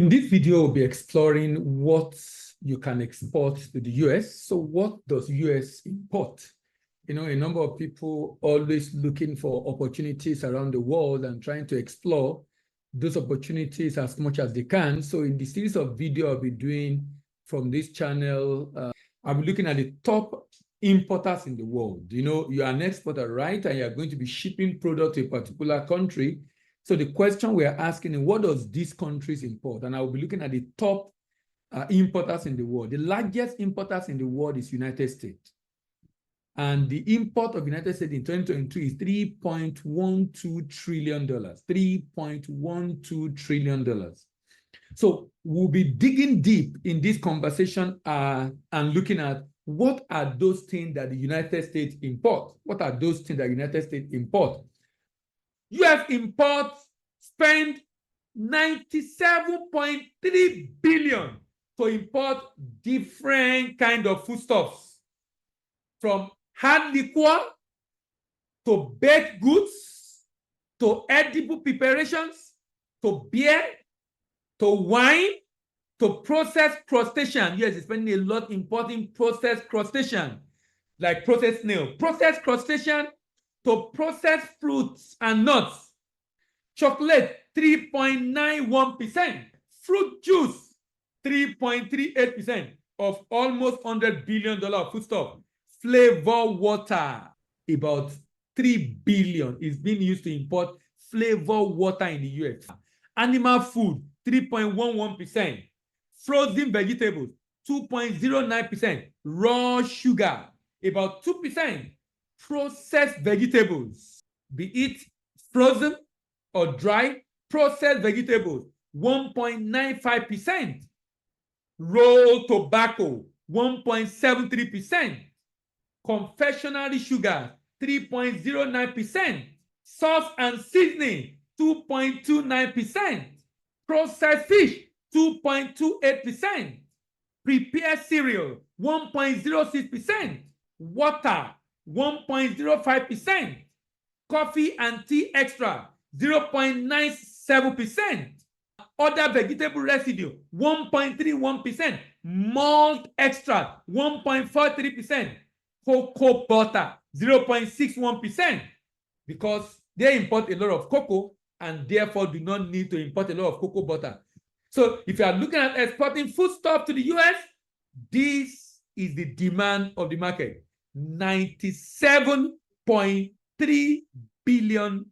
In this video, we'll be exploring what you can export to the US. So what does US import? You know, a number of people always looking for opportunities around the world and trying to explore those opportunities as much as they can. So in the series of video I'll be doing from this channel, I'll be looking at the top importers in the world. You know, you're an exporter, right? And you're going to be shipping product to a particular country. So the question we are asking is, what does these countries import? And I will be looking at the top importers in the world. The largest importers in the world is United States. And the import of United States in 2022 is $3.12 trillion. $3.12 trillion. So we'll be digging deep in this conversation and looking at what are those things that the United States import? What are those things that the United States import? US imports spend $97.3 billion to import different kinds of foodstuffs, from hard liquor to baked goods to edible preparations to beer to wine to processed crustacean. Yes, it's spending a lot importing processed crustacean, like processed snail, processed crustacean to processed fruits and nuts. Chocolate, 3.91%. Fruit juice, 3.38% of almost $100 billion foodstuff. Flavor water, about $3 billion is being used to import flavor water in the US. Animal food, 3.11%. Frozen vegetables, 2.09%. Raw sugar, about 2%. Processed vegetables, be it frozen or dry, processed vegetables, 1.95%. Rolled tobacco, 1.73%. Confectionery sugar, 3.09%. Sauce and seasoning, 2.29%. Processed fish, 2.28%. Prepared cereal, 1.06%. Water, 1.05%. Coffee and tea extra, 0.97%. Other vegetable residue, 1.31%. Malt extract, 1.43%. Cocoa butter, 0.61%. Because they import a lot of cocoa and therefore do not need to import a lot of cocoa butter. So if you are looking at exporting foodstuff to the US, this is the demand of the market. $97.3 billion.